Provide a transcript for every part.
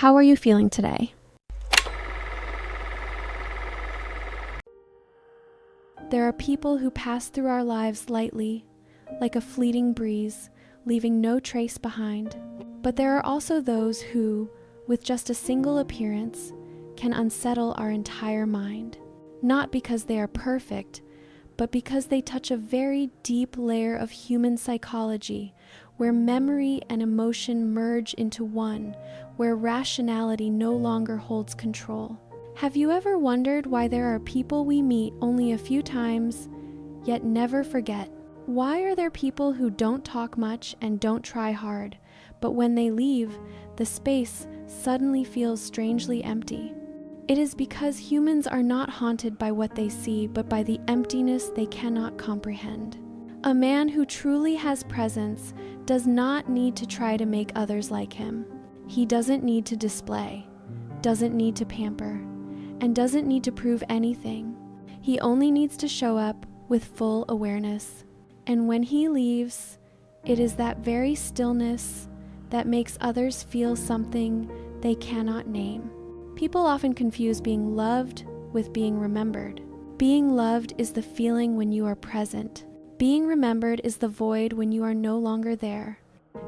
How are you feeling today? There are people who pass through our lives lightly, like a fleeting breeze, leaving no trace behind. But there are also those who, with just a single appearance, can unsettle our entire mind. Not because they are perfect, but because they touch a very deep layer of human psychology, where memory and emotion merge into one, where rationality no longer holds control. Have you ever wondered why there are people we meet only a few times, yet never forget? Why are there people who don't talk much and don't try hard, but when they leave, the space suddenly feels strangely empty? It is because humans are not haunted by what they see, but by the emptiness they cannot comprehend. A man who truly has presence does not need to try to make others like him. He doesn't need to display, doesn't need to pamper, and doesn't need to prove anything. He only needs to show up with full awareness. And when he leaves, it is that very stillness that makes others feel something they cannot name. People often confuse being loved with being remembered. Being loved is the feeling when you are present. Being remembered is the void when you are no longer there.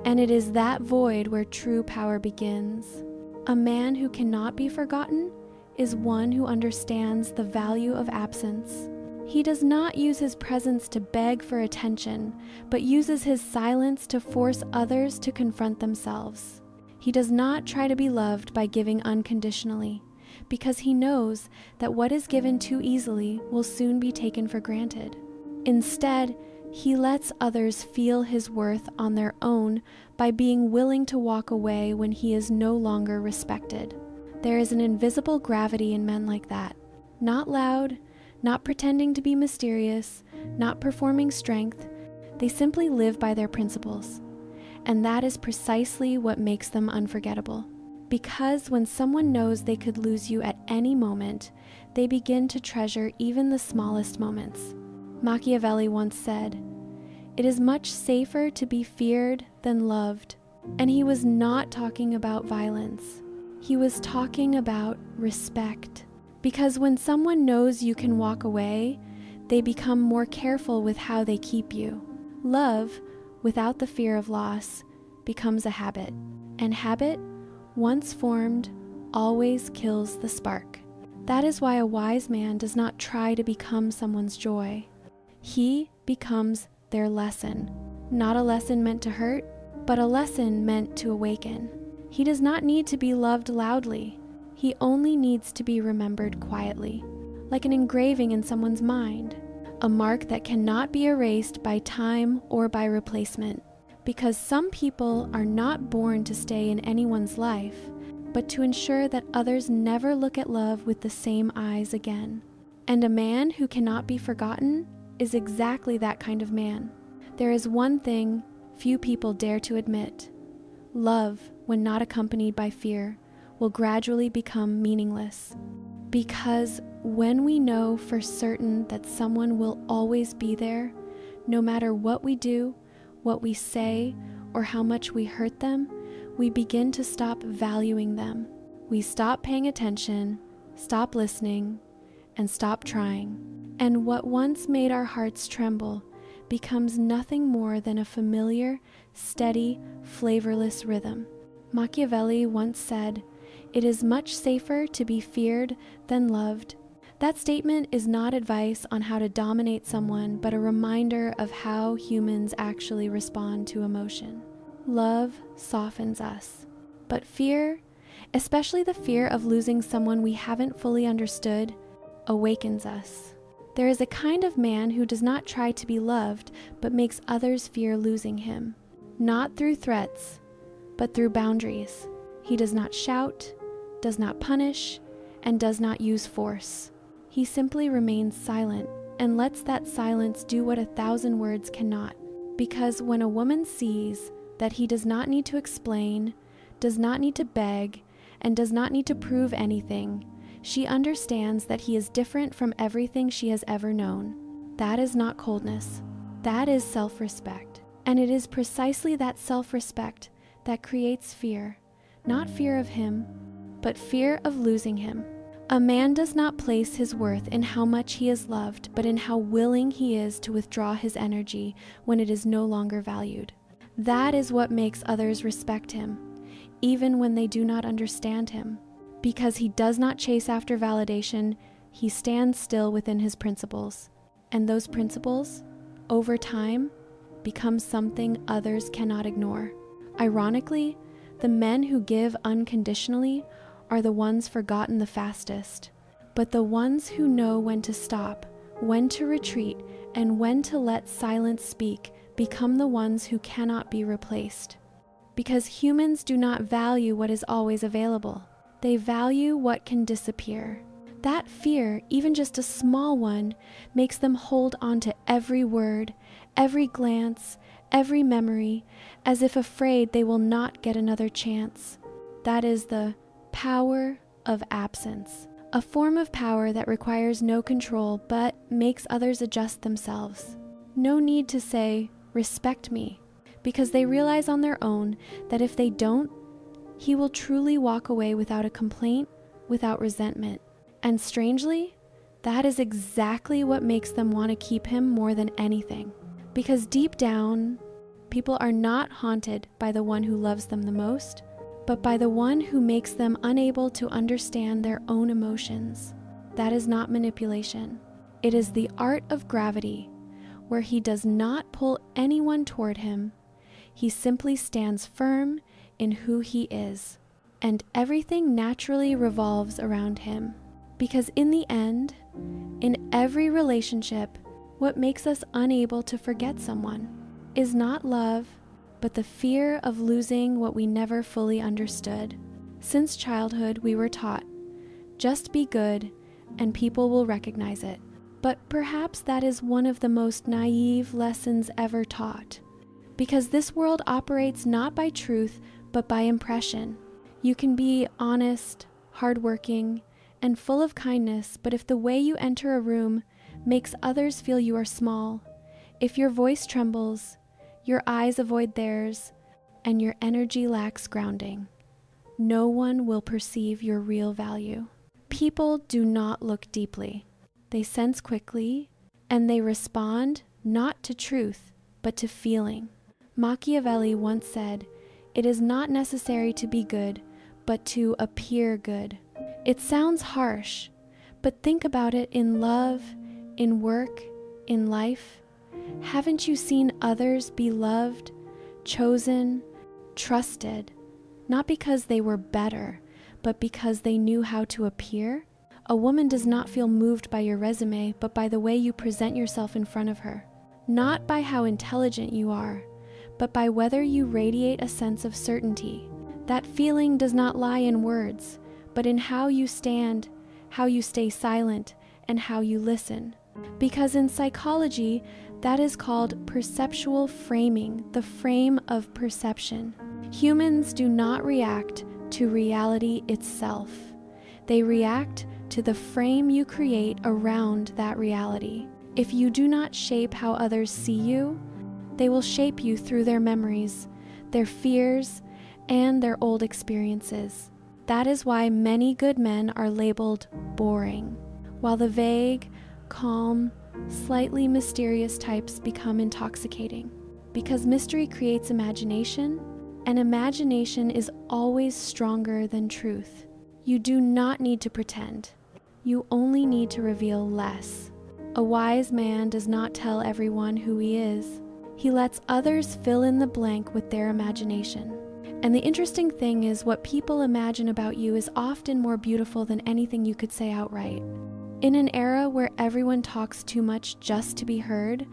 And it is that void where true power begins. A man who cannot be forgotten is one who understands the value of absence. He does not use his presence to beg for attention, but uses his silence to force others to confront themselves. He does not try to be loved by giving unconditionally, because he knows that what is given too easily will soon be taken for granted. Instead, he lets others feel his worth on their own by being willing to walk away when he is no longer respected. There is an invisible gravity in men like that. Not loud, not pretending to be mysterious, not performing strength. They simply live by their principles. And that is precisely what makes them unforgettable. Because when someone knows they could lose you at any moment, they begin to treasure even the smallest moments. Machiavelli once said, "It is much safer to be feared than loved." And he was not talking about violence. He was talking about respect. Because when someone knows you can walk away, they become more careful with how they keep you. Love, without the fear of loss, becomes a habit. And habit, once formed, always kills the spark. That is why a wise man does not try to become someone's joy. He becomes their lesson. Not a lesson meant to hurt, but a lesson meant to awaken. He does not need to be loved loudly. He only needs to be remembered quietly, like an engraving in someone's mind, a mark that cannot be erased by time or by replacement. Because some people are not born to stay in anyone's life, but to ensure that others never look at love with the same eyes again. And a man who cannot be forgotten is exactly that kind of man. There is one thing few people dare to admit. Love, when not accompanied by fear, will gradually become meaningless. Because when we know for certain that someone will always be there, no matter what we do, what we say, or how much we hurt them, we begin to stop valuing them. We stop paying attention, stop listening, and stop trying. And what once made our hearts tremble becomes nothing more than a familiar, steady, flavorless rhythm. Machiavelli once said, "It is much safer to be feared than loved." That statement is not advice on how to dominate someone, but a reminder of how humans actually respond to emotion. Love softens us, but fear, especially the fear of losing someone we haven't fully understood, awakens us. There is a kind of man who does not try to be loved, but makes others fear losing him. Not through threats, but through boundaries. He does not shout, does not punish, and does not use force. He simply remains silent and lets that silence do what 1,000 words cannot. Because when a woman sees that he does not need to explain, does not need to beg, and does not need to prove anything, she understands that he is different from everything she has ever known. That is not coldness. That is self-respect. And it is precisely that self-respect that creates fear. Not fear of him, but fear of losing him. A man does not place his worth in how much he is loved, but in how willing he is to withdraw his energy when it is no longer valued. That is what makes others respect him, even when they do not understand him. Because he does not chase after validation, he stands still within his principles. And those principles, over time, become something others cannot ignore. Ironically, the men who give unconditionally are the ones forgotten the fastest. But the ones who know when to stop, when to retreat, and when to let silence speak become the ones who cannot be replaced. Because humans do not value what is always available. They value what can disappear. That fear, even just a small one, makes them hold on to every word, every glance, every memory, as if afraid they will not get another chance. That is the power of absence, a form of power that requires no control but makes others adjust themselves. No need to say, "Respect me," because they realize on their own that if they don't, he will truly walk away without a complaint, without resentment. And strangely, that is exactly what makes them want to keep him more than anything. Because deep down, people are not haunted by the one who loves them the most, but by the one who makes them unable to understand their own emotions. That is not manipulation. It is the art of gravity, where he does not pull anyone toward him. He simply stands firm in who he is, and everything naturally revolves around him. Because in the end, in every relationship, what makes us unable to forget someone is not love, but the fear of losing what we never fully understood. Since childhood, we were taught, just be good and people will recognize it. But perhaps that is one of the most naive lessons ever taught. Because this world operates not by truth, but by impression. You can be honest, hardworking, and full of kindness, but if the way you enter a room makes others feel you are small, if your voice trembles, your eyes avoid theirs, and your energy lacks grounding, no one will perceive your real value. People do not look deeply. They sense quickly, and they respond not to truth, but to feeling. Machiavelli once said, "It is not necessary to be good, but to appear good." It sounds harsh, but think about it in love, in work, in life. Haven't you seen others be loved, chosen, trusted, not because they were better, but because they knew how to appear? A woman does not feel moved by your resume, but by the way you present yourself in front of her. Not by how intelligent you are, but by whether you radiate a sense of certainty. That feeling does not lie in words, but in how you stand, how you stay silent, and how you listen. Because in psychology, that is called perceptual framing, the frame of perception. Humans do not react to reality itself. They react to the frame you create around that reality. If you do not shape how others see you, they will shape you through their memories, their fears, and their old experiences. That is why many good men are labeled boring, while the vague, calm, slightly mysterious types become intoxicating. Because mystery creates imagination, and imagination is always stronger than truth. You do not need to pretend. You only need to reveal less. A wise man does not tell everyone who he is. He lets others fill in the blank with their imagination. And the interesting thing is, what people imagine about you is often more beautiful than anything you could say outright. In an era where everyone talks too much just to be heard,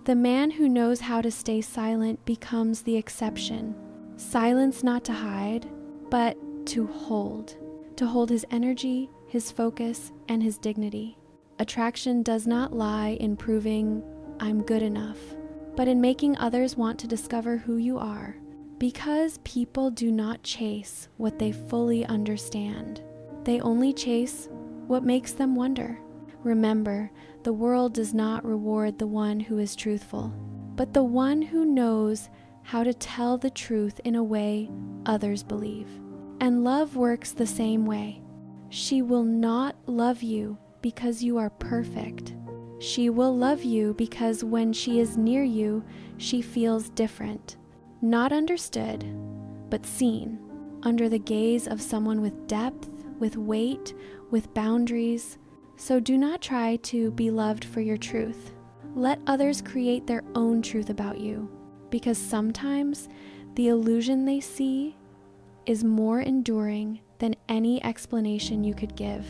the man who knows how to stay silent becomes the exception. Silence not to hide, but to hold his energy, his focus, and his dignity. Attraction does not lie in proving I'm good enough, but in making others want to discover who you are. Because people do not chase what they fully understand. They only chase what makes them wonder. Remember, the world does not reward the one who is truthful, but the one who knows how to tell the truth in a way others believe. And love works the same way. She will not love you because you are perfect. She will love you because when she is near you, she feels different. Not understood, but seen, under the gaze of someone with depth, with weight, with boundaries. So do not try to be loved for your truth. Let others create their own truth about you, because sometimes the illusion they see is more enduring than any explanation you could give.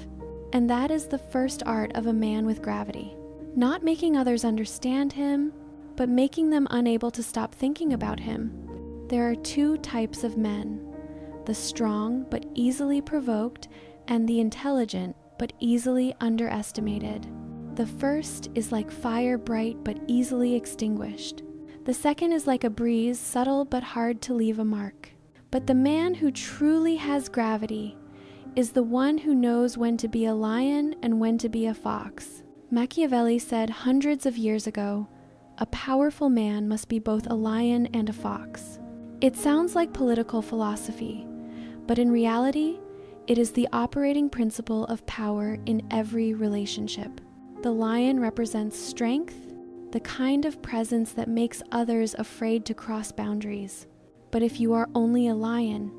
And that is the first art of a man with gravity. Not making others understand him, but making them unable to stop thinking about him. There are two types of men: the strong but easily provoked, and the intelligent but easily underestimated. The first is like fire, bright but easily extinguished. The second is like a breeze, subtle but hard to leave a mark. But the man who truly has gravity is the one who knows when to be a lion and when to be a fox. Machiavelli said hundreds of years ago, "A powerful man must be both a lion and a fox." It sounds like political philosophy, but in reality, it is the operating principle of power in every relationship. The lion represents strength, the kind of presence that makes others afraid to cross boundaries. But if you are only a lion,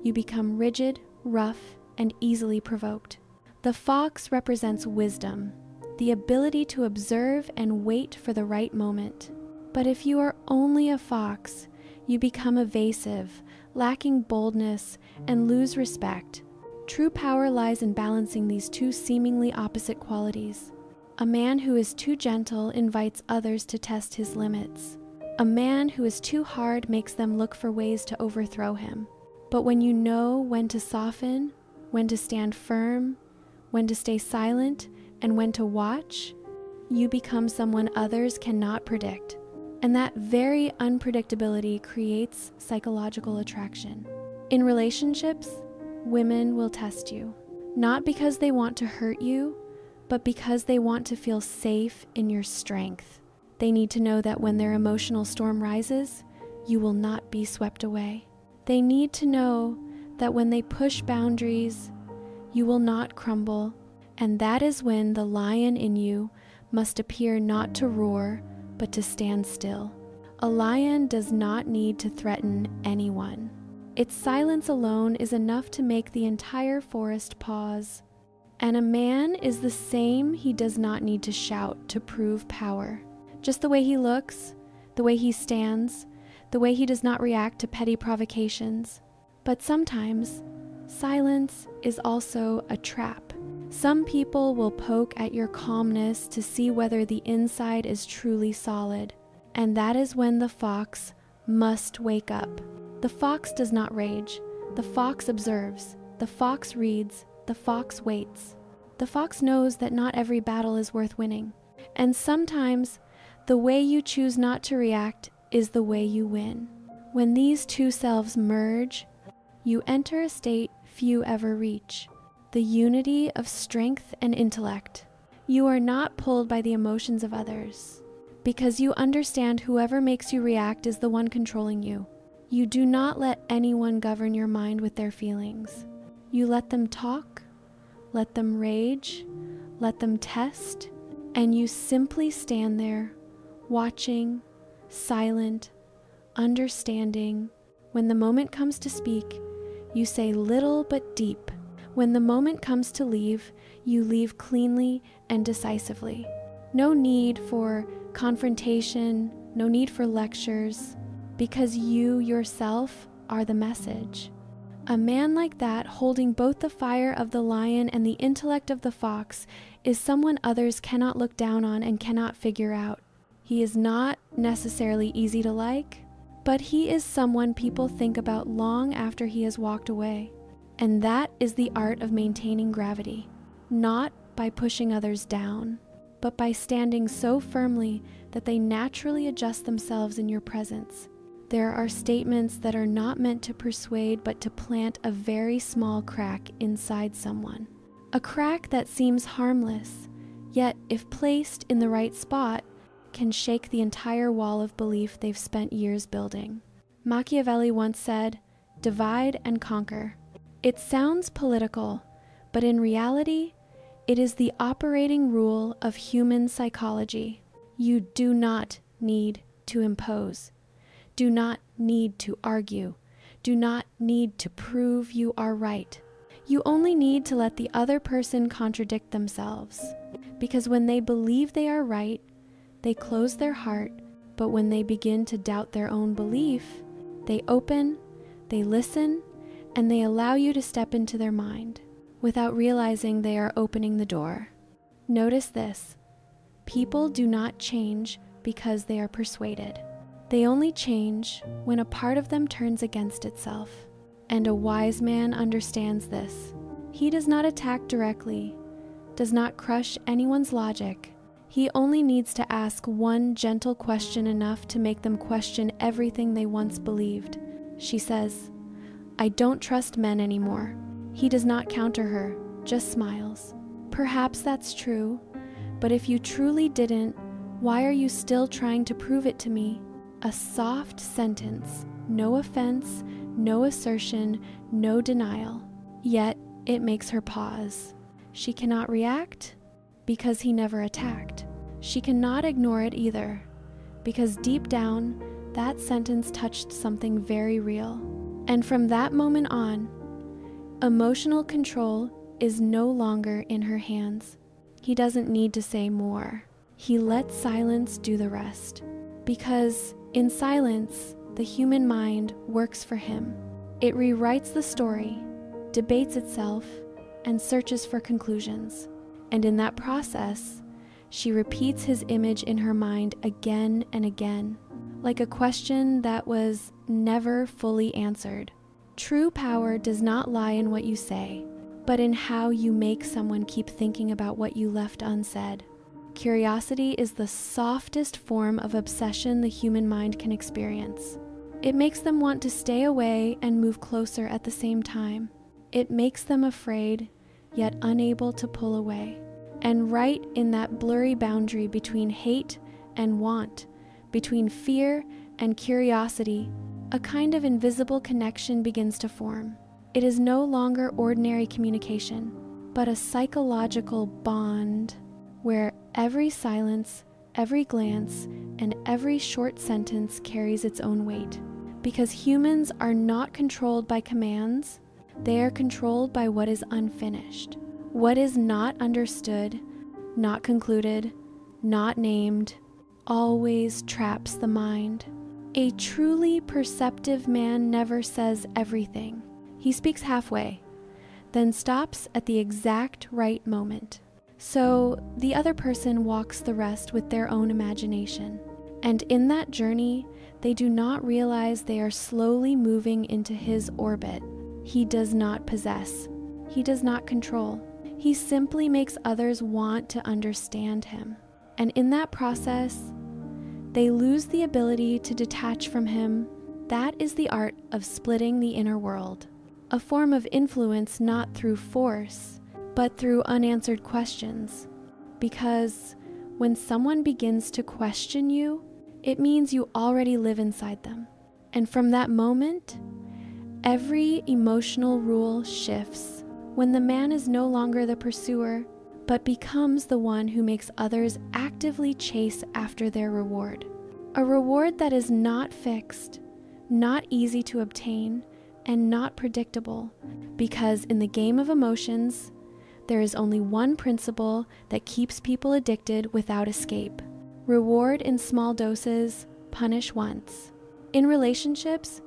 you become rigid, rough, and easily provoked. The fox represents wisdom, the ability to observe and wait for the right moment. But if you are only a fox, you become evasive, lacking boldness, and lose respect. True power lies in balancing these two seemingly opposite qualities. A man who is too gentle invites others to test his limits. A man who is too hard makes them look for ways to overthrow him. But when you know when to soften, when to stand firm, when to stay silent, and when to watch, you become someone others cannot predict. And that very unpredictability creates psychological attraction. In relationships, women will test you, not because they want to hurt you, but because they want to feel safe in your strength. They need to know that when their emotional storm rises, you will not be swept away. They need to know that when they push boundaries, you will not crumble, and that is when the lion in you must appear not to roar, but to stand still. A lion does not need to threaten anyone. Its silence alone is enough to make the entire forest pause. And a man is the same. He does not need to shout to prove power. Just the way he looks, the way he stands, the way he does not react to petty provocations. But sometimes, silence is also a trap. Some people will poke at your calmness to see whether the inside is truly solid. And that is when the fox must wake up. The fox does not rage. The fox observes. The fox reads. The fox waits. The fox knows that not every battle is worth winning. And sometimes, the way you choose not to react is the way you win. When these two selves merge, you enter a state few ever reach, the unity of strength and intellect. You are not pulled by the emotions of others, because you understand whoever makes you react is the one controlling you. You do not let anyone govern your mind with their feelings. You let them talk, let them rage, let them test, and you simply stand there, watching, silent, understanding. When the moment comes to speak, you say little but deep. When the moment comes to leave, you leave cleanly and decisively. No need for confrontation, no need for lectures, because you yourself are the message. A man like that, holding both the fire of the lion and the intellect of the fox, is someone others cannot look down on and cannot figure out. He is not necessarily easy to like, but he is someone people think about long after he has walked away. And that is the art of maintaining gravity, not by pushing others down, but by standing so firmly that they naturally adjust themselves in your presence. There are statements that are not meant to persuade, but to plant a very small crack inside someone. A crack that seems harmless, yet if placed in the right spot, can shake the entire wall of belief they've spent years building. Machiavelli once said, "Divide and conquer." It sounds political, but in reality, it is the operating rule of human psychology. You do not need to impose. Do not need to argue. Do not need to prove you are right. You only need to let the other person contradict themselves. Because when they believe they are right, they close their heart, but when they begin to doubt their own belief, they open, they listen, and they allow you to step into their mind without realizing they are opening the door. Notice this: people do not change because they are persuaded. They only change when a part of them turns against itself. And a wise man understands this. He does not attack directly, does not crush anyone's logic. He only needs to ask one gentle question enough to make them question everything they once believed. She says, "I don't trust men anymore." He does not counter her, just smiles. Perhaps that's true, but if you truly didn't, why are you still trying to prove it to me? A soft sentence, no offense, no assertion, no denial. Yet it makes her pause. She cannot react because he never attacked. She cannot ignore it either, because deep down, that sentence touched something very real. And from that moment on, emotional control is no longer in her hands. He doesn't need to say more. He lets silence do the rest. Because in silence, the human mind works for him. It rewrites the story, debates itself, and searches for conclusions. And in that process, she repeats his image in her mind again and again, like a question that was never fully answered. True power does not lie in what you say, but in how you make someone keep thinking about what you left unsaid. Curiosity is the softest form of obsession the human mind can experience. It makes them want to stay away and move closer at the same time. It makes them afraid, yet unable to pull away. And right in that blurry boundary between hate and want, between fear and curiosity, a kind of invisible connection begins to form. It is no longer ordinary communication, but a psychological bond where every silence, every glance, and every short sentence carries its own weight. Because humans are not controlled by commands, they are controlled by what is unfinished. What is not understood, not concluded, not named, always traps the mind. A truly perceptive man never says everything. He speaks halfway, then stops at the exact right moment. So the other person walks the rest with their own imagination. And in that journey, they do not realize they are slowly moving into his orbit. He does not possess. He does not control. He simply makes others want to understand him. And in that process, they lose the ability to detach from him. That is the art of splitting the inner world. A form of influence not through force, but through unanswered questions. Because when someone begins to question you, it means you already live inside them. And from that moment, every emotional rule shifts when the man is no longer the pursuer, but becomes the one who makes others actively chase after their reward. A reward that is not fixed, not easy to obtain, and not predictable, because in the game of emotions, there is only one principle that keeps people addicted without escape. Reward in small doses, punish once. In relationships,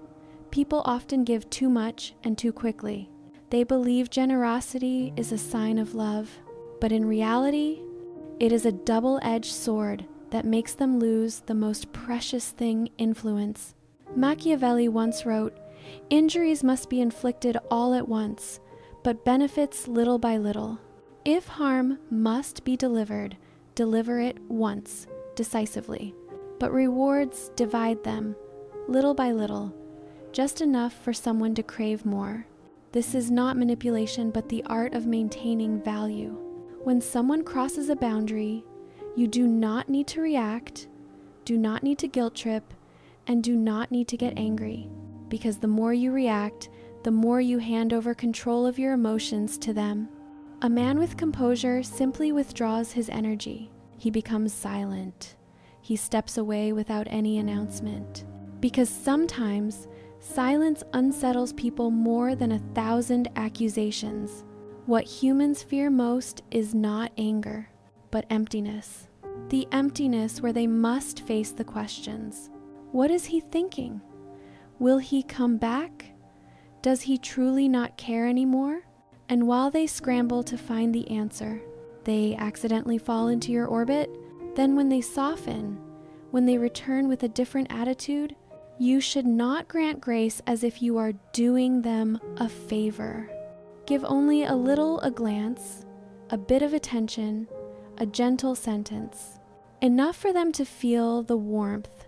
people often give too much and too quickly. They believe generosity is a sign of love, but in reality, it is a double-edged sword that makes them lose the most precious thing, influence. Machiavelli once wrote, "Injuries must be inflicted all at once, but benefits little by little. If harm must be delivered, deliver it once, decisively. But rewards divide them, little by little, just enough for someone to crave more. This is not manipulation, but the art of maintaining value. When someone crosses a boundary, you do not need to react, do not need to guilt trip, and do not need to get angry, because the more you react, the more you hand over control of your emotions to them. A man with composure simply withdraws his energy. He becomes silent. He steps away without any announcement. Because sometimes silence unsettles people more than 1,000 accusations. What humans fear most is not anger, but emptiness. The emptiness where they must face the questions. What is he thinking? Will he come back? Does he truly not care anymore? And while they scramble to find the answer, they accidentally fall into your orbit. Then when they soften, when they return with a different attitude, you should not grant grace as if you are doing them a favor. Give only a glance, a bit of attention, a gentle sentence. Enough for them to feel the warmth,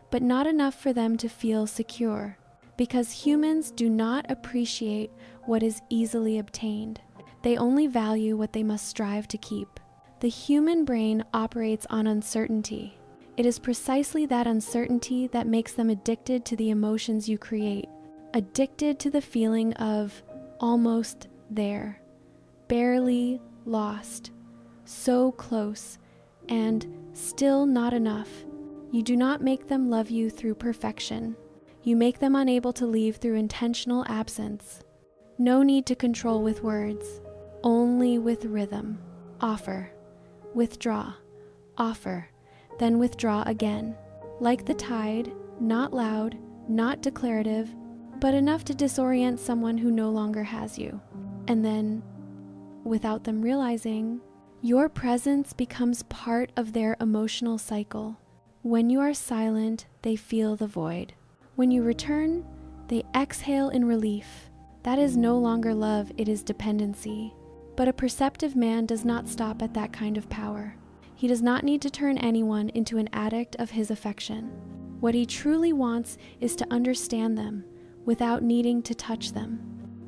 but not enough for them to feel secure. Because humans do not appreciate what is easily obtained. They only value what they must strive to keep. The human brain operates on uncertainty. It is precisely that uncertainty that makes them addicted to the emotions you create, addicted to the feeling of almost there, barely lost, so close, and still not enough. You do not make them love you through perfection. You make them unable to leave through intentional absence. No need to control with words, only with rhythm. Offer, withdraw, offer, then withdraw again. Like the tide, not loud, not declarative, but enough to disorient someone who no longer has you. And then, without them realizing, your presence becomes part of their emotional cycle. When you are silent, they feel the void. When you return, they exhale in relief. That is no longer love, it is dependency. But a perceptive man does not stop at that kind of power. He does not need to turn anyone into an addict of his affection. What he truly wants is to understand them without needing to touch them.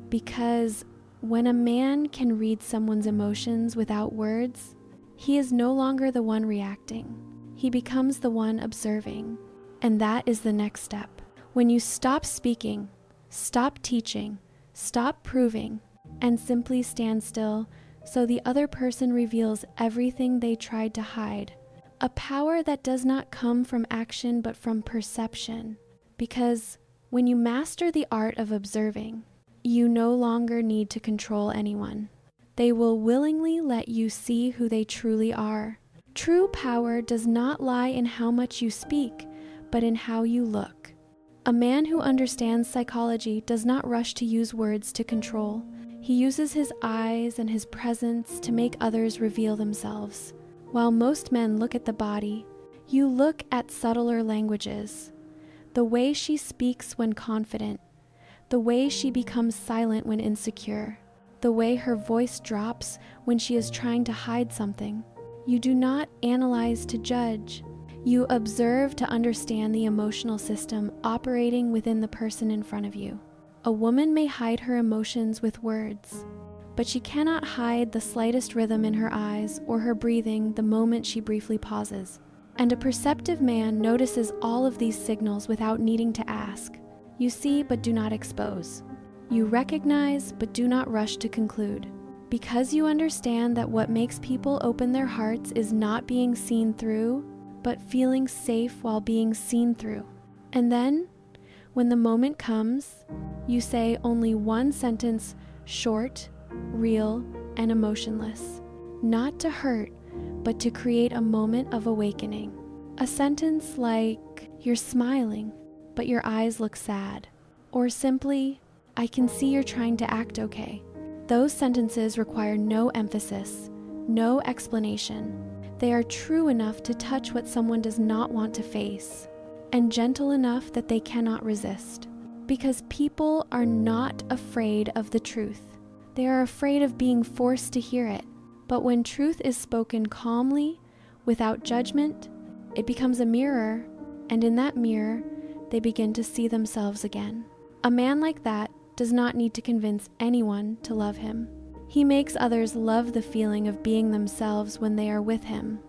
Because when a man can read someone's emotions without words, he is no longer the one reacting. He becomes the one observing. And that is the next step. When you stop speaking, stop teaching, stop proving, and simply stand still so the other person reveals everything they tried to hide. A power that does not come from action but from perception. Because when you master the art of observing, you no longer need to control anyone. They will willingly let you see who they truly are. True power does not lie in how much you speak, but in how you look. A man who understands psychology does not rush to use words to control. He uses his eyes and his presence to make others reveal themselves. While most men look at the body, you look at subtler languages. The way she speaks when confident, the way she becomes silent when insecure, the way her voice drops when she is trying to hide something. You do not analyze to judge. You observe to understand the emotional system operating within the person in front of you. A woman may hide her emotions with words, but she cannot hide the slightest rhythm in her eyes or her breathing the moment she briefly pauses. And a perceptive man notices all of these signals without needing to ask. You see but do not expose. You recognize but do not rush to conclude. Because you understand that what makes people open their hearts is not being seen through, but feeling safe while being seen through. And then, when the moment comes, you say only one sentence, short, real, and emotionless. Not to hurt, but to create a moment of awakening. A sentence like, "You're smiling, but your eyes look sad." Or simply, "I can see you're trying to act okay." Those sentences require no emphasis, no explanation. They are true enough to touch what someone does not want to face, and gentle enough that they cannot resist. Because people are not afraid of the truth. They are afraid of being forced to hear it. But when truth is spoken calmly, without judgment, it becomes a mirror, and in that mirror, they begin to see themselves again. A man like that does not need to convince anyone to love him. He makes others love the feeling of being themselves when they are with him,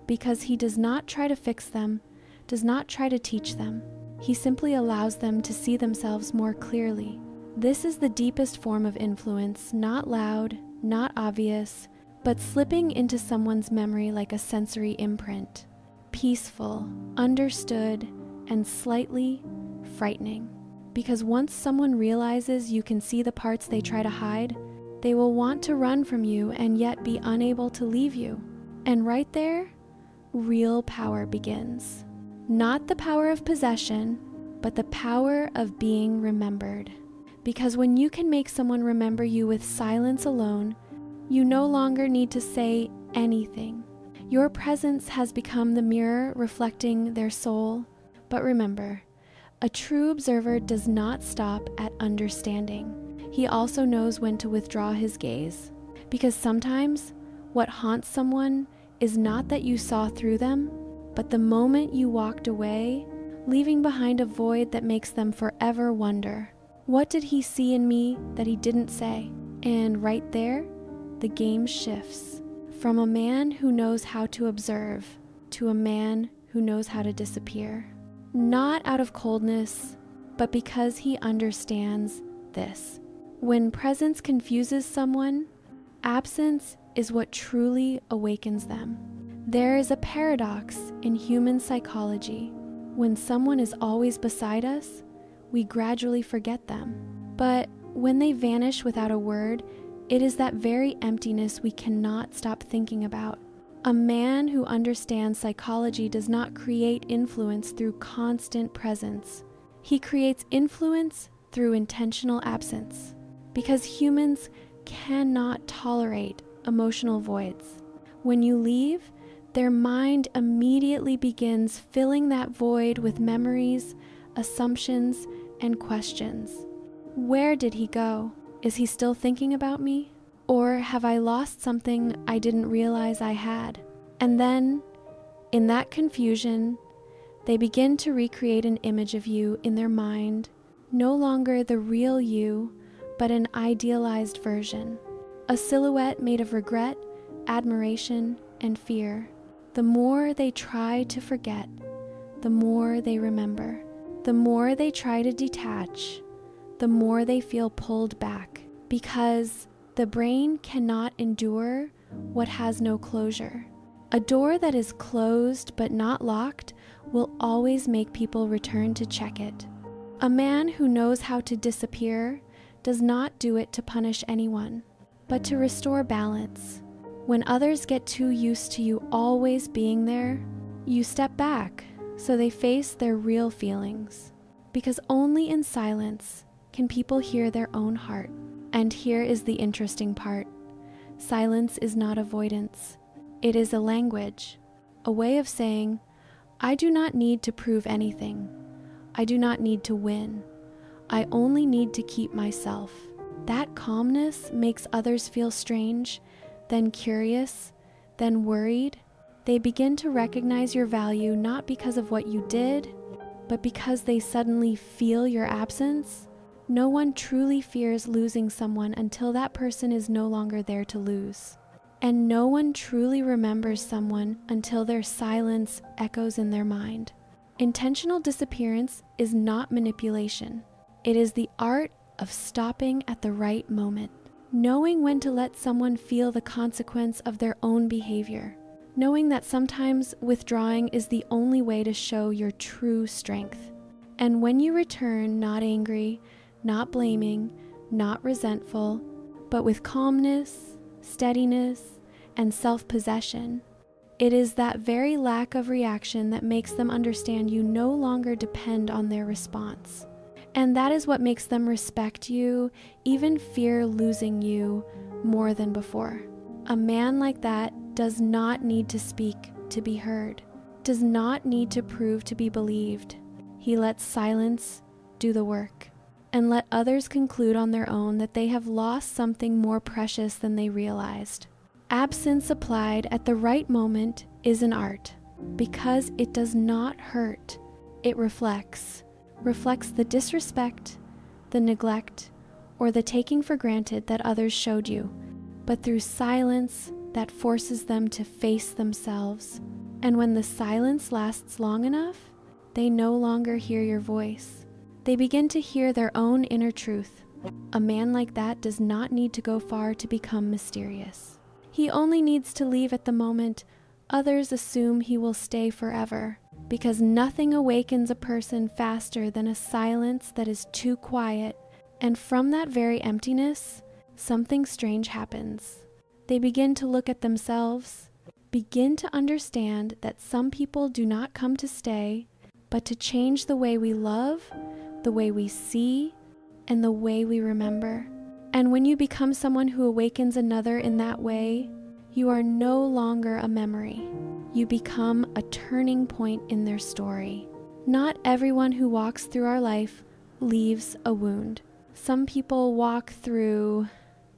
because he does not try to fix them, does not try to teach them. He simply allows them to see themselves more clearly. This is the deepest form of influence, not loud, not obvious, but slipping into someone's memory like a sensory imprint. Peaceful, understood, and slightly frightening. Because once someone realizes you can see the parts they try to hide, they will want to run from you and yet be unable to leave you. And right there, real power begins. Not the power of possession, but the power of being remembered. Because when you can make someone remember you with silence alone, you no longer need to say anything. Your presence has become the mirror reflecting their soul. But remember, a true observer does not stop at understanding. He also knows when to withdraw his gaze. Because sometimes what haunts someone is not that you saw through them, but the moment you walked away, leaving behind a void that makes them forever wonder, what did he see in me that he didn't say? And right there, the game shifts from a man who knows how to observe to a man who knows how to disappear. Not out of coldness, but because he understands this. When presence confuses someone, absence is what truly awakens them. There is a paradox in human psychology. When someone is always beside us, we gradually forget them. But when they vanish without a word, it is that very emptiness we cannot stop thinking about. A man who understands psychology does not create influence through constant presence. He creates influence through intentional absence. Because humans cannot tolerate emotional voids. When you leave, their mind immediately begins filling that void with memories, assumptions, and questions. Where did he go? Is he still thinking about me? Or have I lost something I didn't realize I had? And then, in that confusion, they begin to recreate an image of you in their mind, no longer the real you, but an idealized version. A silhouette made of regret, admiration, and fear. The more they try to forget, the more they remember. The more they try to detach, the more they feel pulled back. Because the brain cannot endure what has no closure. A door that is closed but not locked will always make people return to check it. A man who knows how to disappear does not do it to punish anyone, but to restore balance. When others get too used to you always being there, you step back so they face their real feelings. Because only in silence can people hear their own heart. And here is the interesting part. Silence is not avoidance. It is a language, a way of saying, I do not need to prove anything. I do not need to win. I only need to keep myself. That calmness makes others feel strange, then curious, then worried. They begin to recognize your value not because of what you did, but because they suddenly feel your absence. No one truly fears losing someone until that person is no longer there to lose. And no one truly remembers someone until their silence echoes in their mind. Intentional disappearance is not manipulation. It is the art of stopping at the right moment, knowing when to let someone feel the consequence of their own behavior, knowing that sometimes withdrawing is the only way to show your true strength. And when you return, not angry, not blaming, not resentful, but with calmness, steadiness, and self-possession, it is that very lack of reaction that makes them understand you no longer depend on their response. And that is what makes them respect you, even fear losing you more than before. A man like that does not need to speak to be heard, does not need to prove to be believed. He lets silence do the work, and let others conclude on their own that they have lost something more precious than they realized. Absence applied at the right moment is an art, because it does not hurt. It reflects the disrespect, the neglect, or the taking for granted that others showed you, but through silence that forces them to face themselves. And when the silence lasts long enough, they no longer hear your voice. They begin to hear their own inner truth, A man like that does not need to go far to become mysterious. He only needs to leave at the moment others assume he will stay forever, because nothing awakens a person faster than a silence that is too quiet, and from that very emptiness, something strange happens. They begin to look at themselves, begin to understand that some people do not come to stay, but to change the way we love, the way we see, and the way we remember. And when you become someone who awakens another in that way, you are no longer a memory. You become a turning point in their story. Not everyone who walks through our life leaves a wound. Some people walk through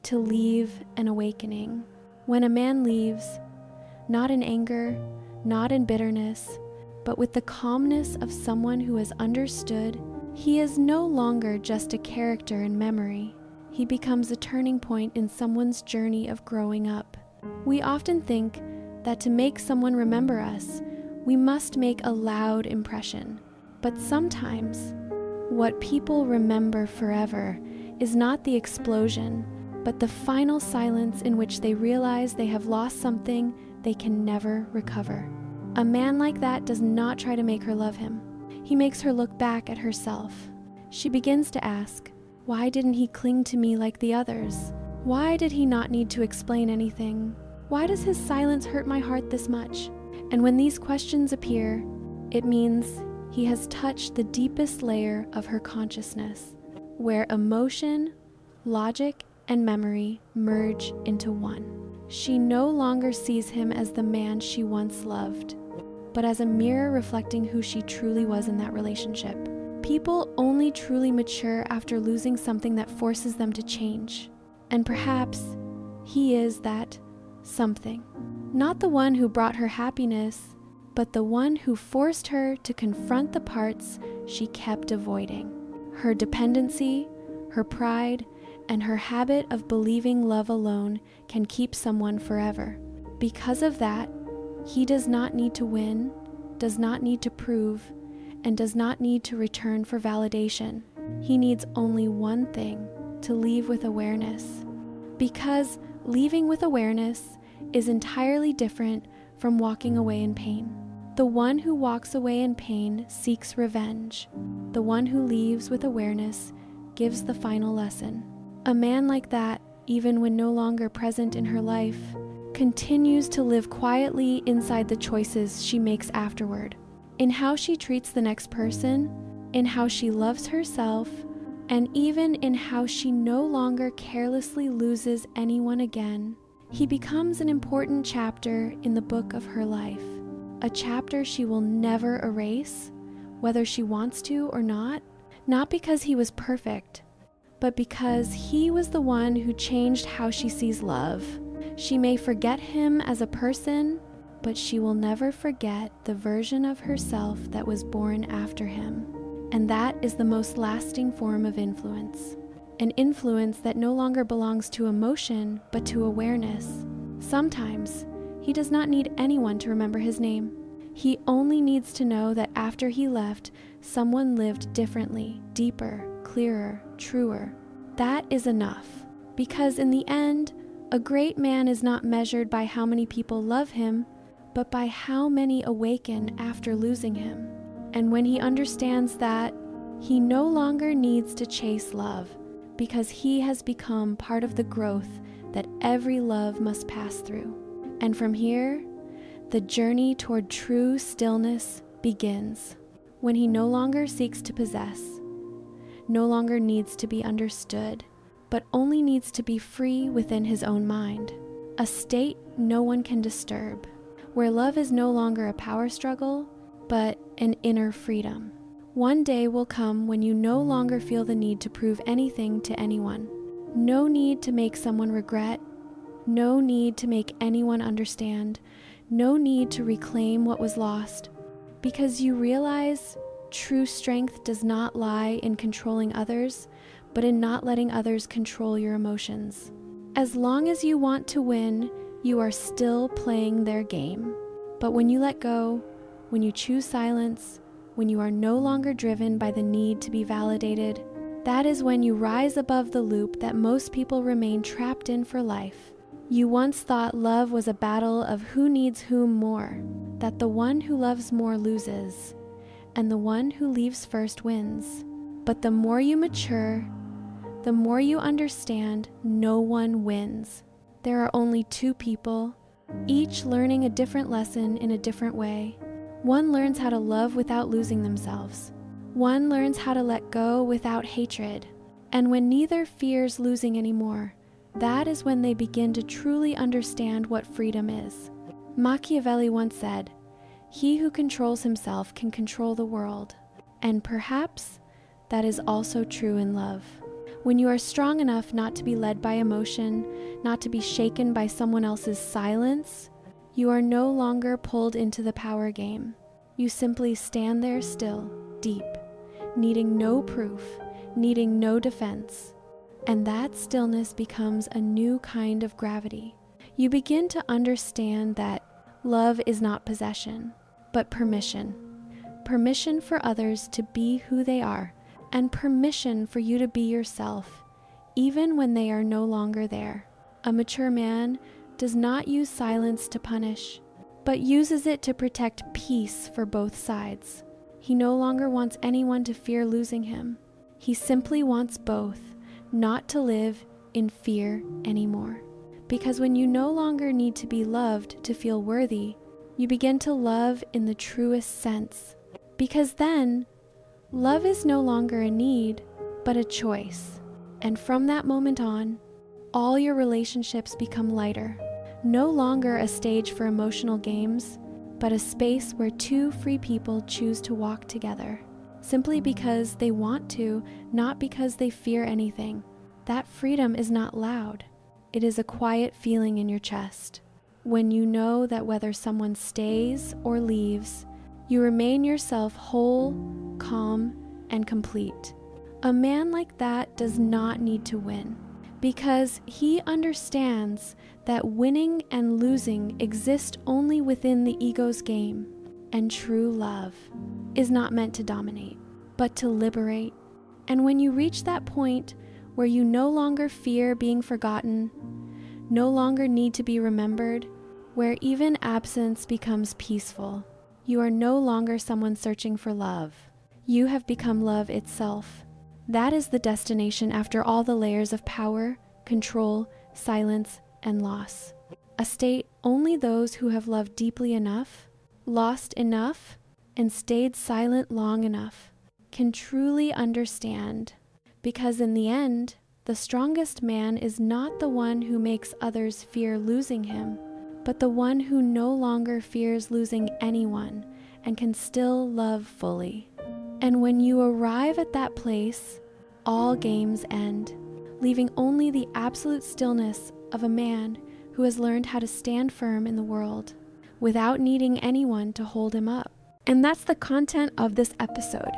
to leave an awakening. When a man leaves, not in anger, not in bitterness, but with the calmness of someone who has understood, he is no longer just a character in memory. He becomes a turning point in someone's journey of growing up. We often think that to make someone remember us, we must make a loud impression. But sometimes, what people remember forever is not the explosion, but the final silence in which they realize they have lost something they can never recover. A man like that does not try to make her love him. He makes her look back at herself. She begins to ask, why didn't he cling to me like the others? Why did he not need to explain anything? Why does his silence hurt my heart this much? And when these questions appear, it means he has touched the deepest layer of her consciousness, where emotion, logic, and memory merge into one. She no longer sees him as the man she once loved, but as a mirror reflecting who she truly was in that relationship. People only truly mature after losing something that forces them to change. And perhaps he is that something. Not the one who brought her happiness, but the one who forced her to confront the parts she kept avoiding. Her dependency, her pride, and her habit of believing love alone can keep someone forever. Because of that, he does not need to win, does not need to prove, and does not need to return for validation. He needs only one thing, to leave with awareness. Because leaving with awareness is entirely different from walking away in pain. The one who walks away in pain seeks revenge. The one who leaves with awareness gives the final lesson. A man like that, even when no longer present in her life, continues to live quietly inside the choices she makes afterward, in how she treats the next person, in how she loves herself, and even in how she no longer carelessly loses anyone again. He becomes an important chapter in the book of her life, a chapter she will never erase, whether she wants to or not because he was perfect, but because he was the one who changed how she sees love. She may forget him as a person, but she will never forget the version of herself that was born after him. And that is the most lasting form of influence. An influence that no longer belongs to emotion, but to awareness. Sometimes, he does not need anyone to remember his name. He only needs to know that after he left, someone lived differently, deeper, clearer, truer. That is enough. Because in the end, a great man is not measured by how many people love him, but by how many awaken after losing him. And when he understands that, he no longer needs to chase love, because he has become part of the growth that every love must pass through. And from here, the journey toward true stillness begins, when he no longer seeks to possess, no longer needs to be understood, but only needs to be free within his own mind, a state no one can disturb, where love is no longer a power struggle, but an inner freedom. One day will come when you no longer feel the need to prove anything to anyone. No need to make someone regret, no need to make anyone understand, no need to reclaim what was lost, because you realize true strength does not lie in controlling others, but in not letting others control your emotions. As long as you want to win, you are still playing their game. But when you let go, when you choose silence, when you are no longer driven by the need to be validated, That is when you rise above the loop that most people remain trapped in for life. You once thought love was a battle of who needs whom more, that the one who loves more loses, and the one who leaves first wins. But the more you mature, the more you understand no one wins. There are only two people, each learning a different lesson in a different way. One learns how to love without losing themselves. One learns how to let go without hatred. And when neither fears losing anymore, that is when they begin to truly understand what freedom is. Machiavelli once said, "He who controls himself can control the world." And perhaps that is also true in love. When you are strong enough not to be led by emotion, not to be shaken by someone else's silence, you are no longer pulled into the power game. You simply stand there still, deep, needing no proof, needing no defense. And that stillness becomes a new kind of gravity. You begin to understand that love is not possession, but permission. Permission for others to be who they are, and permission for you to be yourself, even when they are no longer there. A mature man does not use silence to punish, but uses it to protect peace for both sides. He no longer wants anyone to fear losing him. He simply wants both, not to live in fear anymore. Because when you no longer need to be loved to feel worthy, you begin to love in the truest sense. Because then, love is no longer a need, but a choice. And from that moment on, all your relationships become lighter. No longer a stage for emotional games, but a space where two free people choose to walk together. Simply because they want to, not because they fear anything. That freedom is not loud. It is a quiet feeling in your chest. When you know that whether someone stays or leaves, you remain yourself whole, calm, and complete. A man like that does not need to win, because he understands that winning and losing exist only within the ego's game, and true love is not meant to dominate, but to liberate. And when you reach that point where you no longer fear being forgotten, no longer need to be remembered, where even absence becomes peaceful, you are no longer someone searching for love. You have become love itself. That is the destination after all the layers of power, control, silence, and loss. A state only those who have loved deeply enough, lost enough, and stayed silent long enough can truly understand. Because in the end, the strongest man is not the one who makes others fear losing him, but the one who no longer fears losing anyone and can still love fully. And when you arrive at that place, all games end, leaving only the absolute stillness of a man who has learned how to stand firm in the world without needing anyone to hold him up. And that's the content of this episode.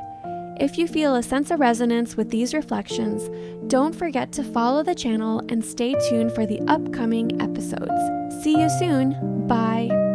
If you feel a sense of resonance with these reflections, don't forget to follow the channel and stay tuned for the upcoming episodes. See you soon. Bye.